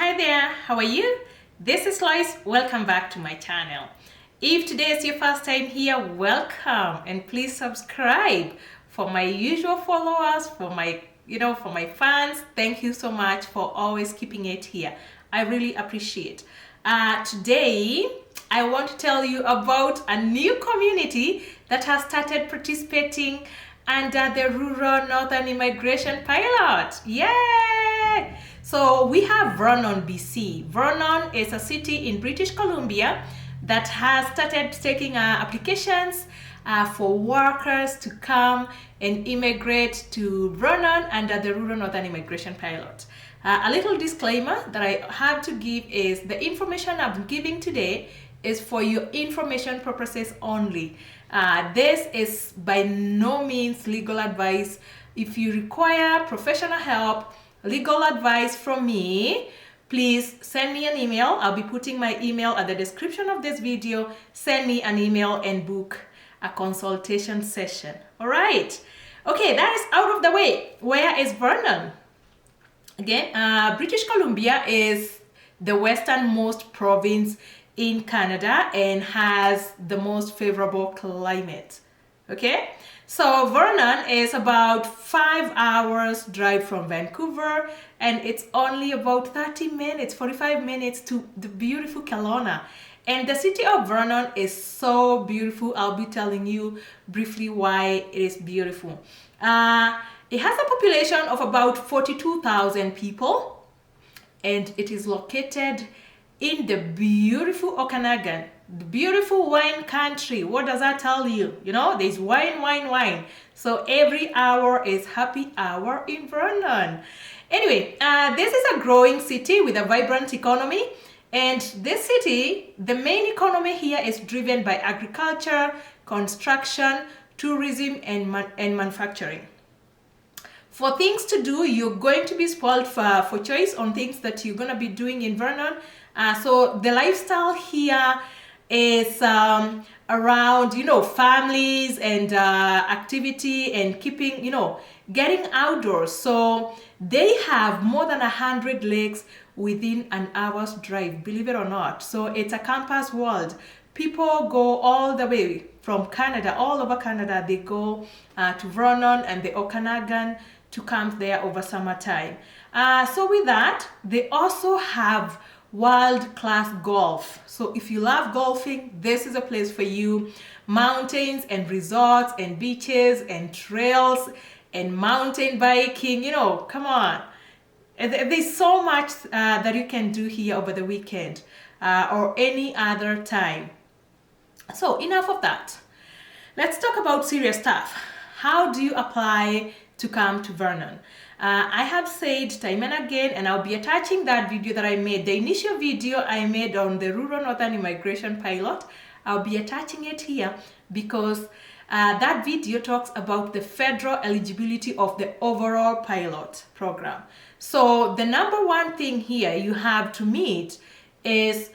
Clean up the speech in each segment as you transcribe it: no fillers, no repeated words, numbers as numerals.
Hi there, how are you? This is Lois. Welcome back to my channel. If today is your first time here, welcome, and please subscribe. For my usual followers, for my fans, thank you so much for always keeping it here. I really appreciate. Today I want to tell you about a new community that has started participating under the Rural Northern Immigration Pilot. Yay! So we have Vernon, BC. Vernon is a city in British Columbia that has started taking applications for workers to come and immigrate to Vernon under the Rural Northern Immigration Pilot. A little disclaimer that I have to give is the information I'm giving today is for your information purposes only. This is by no means legal advice. If you require professional help, legal advice from me, please send me an email. I'll be putting my email at the description of this video. Send me an email and book a consultation session. All right. Okay, that is out of the way. Where is Vernon? Again, British Columbia is the westernmost province in Canada and has the most favorable climate. Okay, so Vernon is about 5 hours drive from Vancouver, and it's only about 30 minutes, 45 minutes to the beautiful Kelowna. And the city of Vernon is so beautiful. I'll be telling you briefly why it is beautiful. It has a population of about 42,000 people, and it is located in the beautiful Okanagan, the beautiful wine country. What does that tell you? You know, there's wine. So every hour is happy hour in Vernon. Anyway, this is a growing city with a vibrant economy. And this city, the main economy here is driven by agriculture, construction, tourism, and manufacturing. For things to do, you're going to be spoiled for choice on things that you're going to be doing in Vernon. So the lifestyle here is around, families and activity and keeping, getting outdoors. So they have more than 100 lakes within an hour's drive, believe it or not. So it's a campus world. People go all the way from Canada, all over Canada. They go to Vernon and the Okanagan to camp there over summertime. So with that, they also have world-class golf. So if you love golfing, this is a place for you. Mountains and resorts and beaches and trails and mountain biking, come on. There's so much that you can do here over the weekend or any other time. So enough of that. Let's talk about serious stuff. How do you apply to come to Vernon? I have said time and again, and I'll be attaching that video that I made, the initial video I made on the Rural Northern Immigration Pilot. I'll be attaching it here because that video talks about the federal eligibility of the overall pilot program. So the number one thing here you have to meet is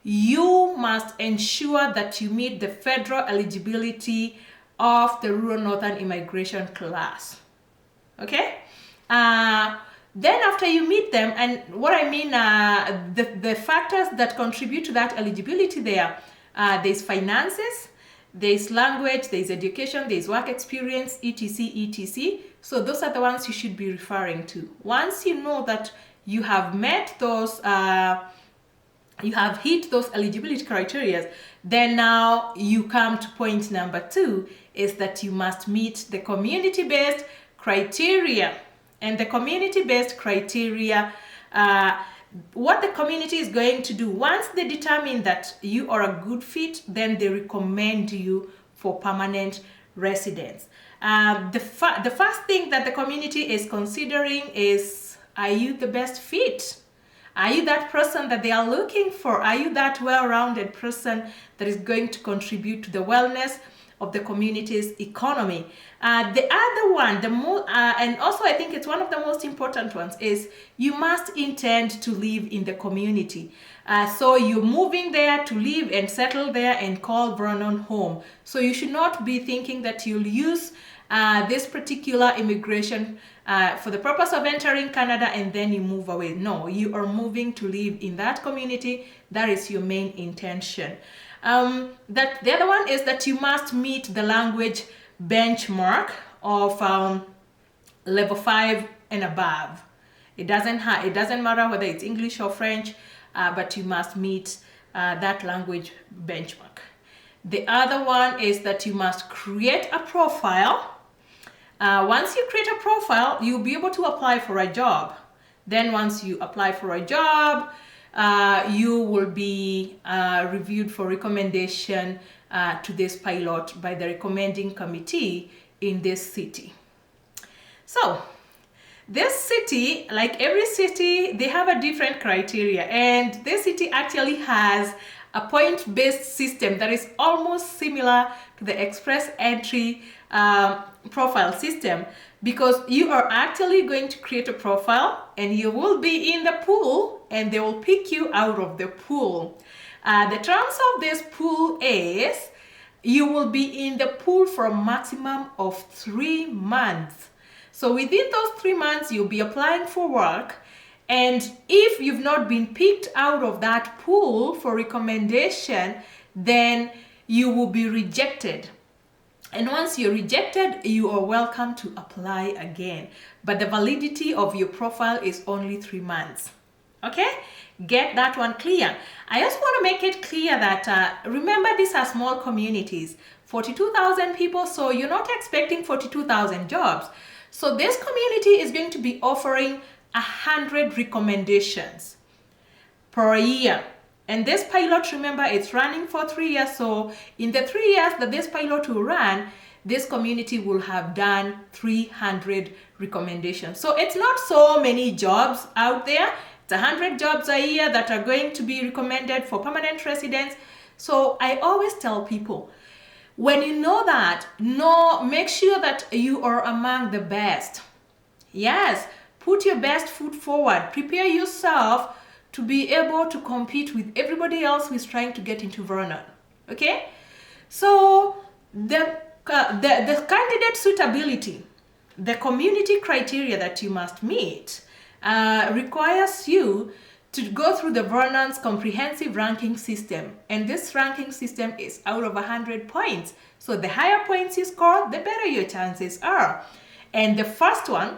you must ensure that you meet the federal eligibility of the Rural Northern Immigration class. Okay? Then after you meet them, and what I mean, the factors that contribute to that eligibility there's finances, there's language, there's education, there's work experience, etc. So those are the ones you should be referring to. Once you know that you have met those, you have hit those eligibility criteria, then now you come to point number 2, is that you must meet the community-based criteria. And the community-based criteria, what the community is going to do, once they determine that you are a good fit, then they recommend you for permanent residence. The first thing that the community is considering is, are you the best fit? Are you that person that they are looking for? Are you that well-rounded person that is going to contribute to the wellness of the community's economy? The other one, and also I think it's one of the most important ones, is you must intend to live in the community. So you're moving there to live and settle there and call Vernon home. So you should not be thinking that you'll use this particular immigration for the purpose of entering Canada and then you move away. No, you are moving to live in that community. That is your main intention. That the other one is that you must meet the language benchmark of level 5 and above. It doesn't matter whether it's English or French, but you must meet that language benchmark. The other one is that you must create a profile. Once you create a profile, you'll be able to apply for a job. Then once you apply for a job, you will be reviewed for recommendation to this pilot by the recommending committee in this city. So this city, like every city, they have a different criteria, and this city actually has a point-based system that is almost similar to the express entry profile system, because you are actually going to create a profile and you will be in the pool and they will pick you out of the pool. The terms of this pool is you will be in the pool for a maximum of 3 months. So within those 3 months, you'll be applying for work. And if you've not been picked out of that pool for recommendation, then you will be rejected. And once you're rejected, you are welcome to apply again. But the validity of your profile is only 3 months. Okay? Get that one clear. I also want to make it clear that, remember, these are small communities, 42,000 people, so you're not expecting 42,000 jobs. So this community is going to be offering 100 recommendations per year. And this pilot, remember, it's running for 3 years. So in the 3 years that this pilot will run, this community will have done 300 recommendations. So it's not so many jobs out there. It's 100 jobs a year that are going to be recommended for permanent residents. So I always tell people, when you know that, make sure that you are among the best. Yes, put your best foot forward. Prepare yourself to be able to compete with everybody else who is trying to get into Vernon. Okay? So the candidate suitability, the community criteria that you must meet requires you to go through the Vernon's comprehensive ranking system. And this ranking system is out of 100 points. So the higher points you score, the better your chances are. And the first one,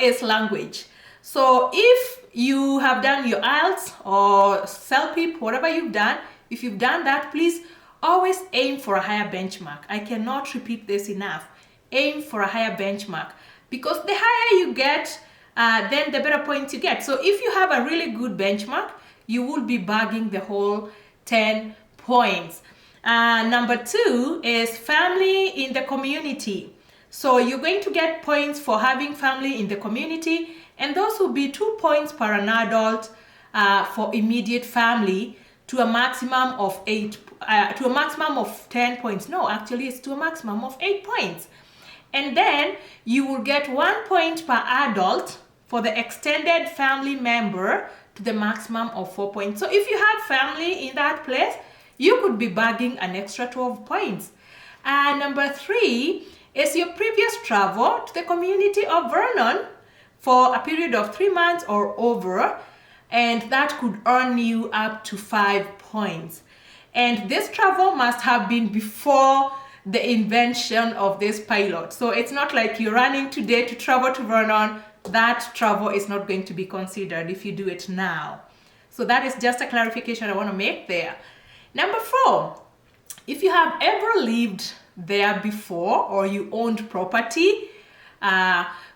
is language. So if you have done your IELTS or CELPIP, whatever you've done, if you've done that, please always aim for a higher benchmark. I cannot repeat this enough. Aim for a higher benchmark, because the higher you get, then the better points you get. So if you have a really good benchmark, you will be bagging the whole 10 points. Number 2 is family in the community. So you're going to get points for having family in the community, and those will be 2 points per an adult for immediate family, to a maximum of 10 points. No, actually it's to a maximum of 8 points. And then you will get 1 point per adult for the extended family member, to the maximum of 4 points. So if you have family in that place, you could be bagging an extra 12 points. Number 3 is your previous travel to the community of Vernon for a period of 3 months or over, and that could earn you up to 5 points. And this travel must have been before the invention of this pilot. So it's not like you're running today to travel to Vernon. That travel is not going to be considered if you do it now. So that is just a clarification I want to make there. Number 4, if you have ever lived there before or you owned property,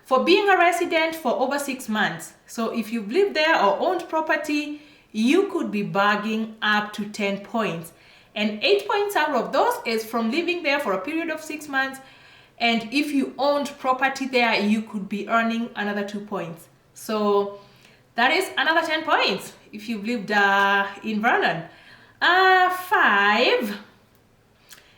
for being a resident for over 6 months. So if you've lived there or owned property, you could be bagging up to 10 points. And 8 points out of those is from living there for a period of 6 months. And if you owned property there, you could be earning another 2 points. So that is another 10 points if you've lived in Vernon. 5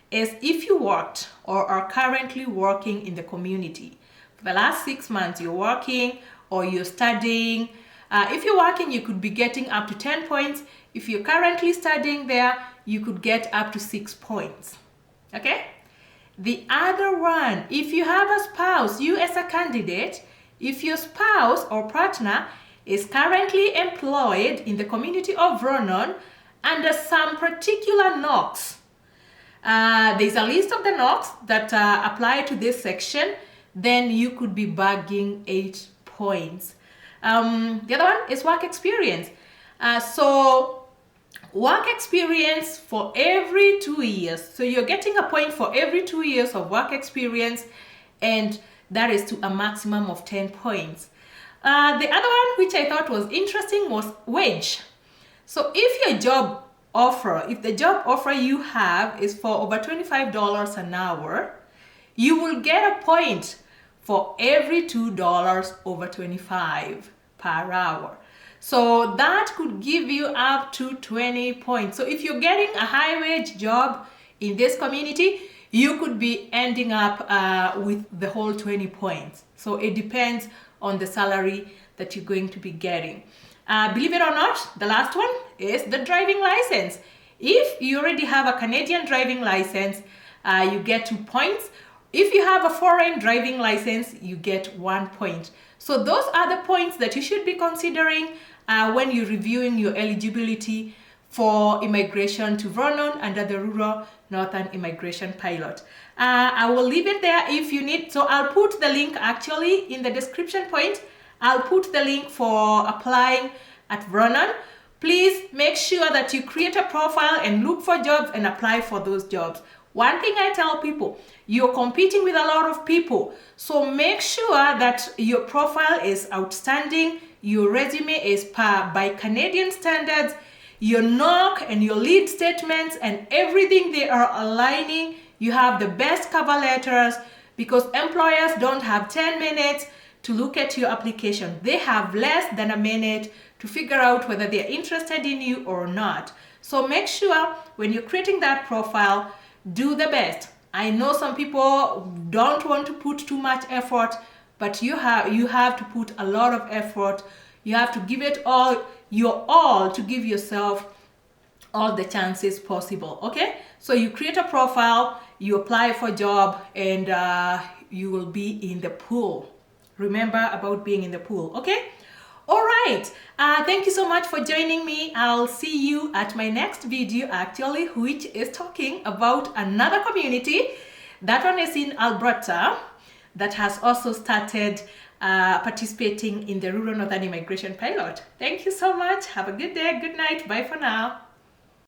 is if you worked or are currently working in the community. For the last 6 months, you're working or you're studying. If you're working, you could be getting up to 10 points. If you're currently studying there, you could get up to 6 points. Okay? The other one, if you have a spouse, you as a candidate, if your spouse or partner is currently employed in the community of Vernon under some particular knocks, there's a list of the knocks that apply to this section, then you could be bagging 8 points. The other one is work experience. So work experience for every 2 years. So you're getting a point for every 2 years of work experience, and that is to a maximum of 10 points. The other one, which I thought was interesting, was wage. So if your job offer, if the job offer you have is for over $25 an hour, you will get a point for every $2 over 25 per hour. So that could give you up to 20 points. So if you're getting a high wage job in this community, you could be ending up with the whole 20 points. So it depends on the salary that you're going to be getting. Believe it or not, the last one is the driving license. If you already have a Canadian driving license, you get 2 points. If you have a foreign driving license, you get 1 point. So those are the points that you should be considering when you're reviewing your eligibility for immigration to Vernon under the Rural Northern Immigration Pilot. I will leave it there if you need. So I'll put the link actually in the description point. I'll put the link for applying at Vernon. Please make sure that you create a profile and look for jobs and apply for those jobs. One thing I tell people, you're competing with a lot of people, so make sure that your profile is outstanding, your resume is by Canadian standards, your knock and your lead statements and everything, they are aligning. You have the best cover letters, because employers don't have 10 minutes to look at your application. They have less than a minute to figure out whether they're interested in you or not. So make sure when you're creating that profile, do the best. I know some people don't want to put too much effort, but you have to put a lot of effort. You have to give it all, your all, to give yourself all the chances possible. Okay, so you create a profile, you apply for a job, and you will be in the pool. Remember about being in the pool. Okay, all right, thank you so much for joining me. I'll see you at my next video actually, which is talking about another community. That one is in Alberta, that has also started participating in the Rural Northern Immigration Pilot. Thank you so much. Have a good day. Good night. Bye for now.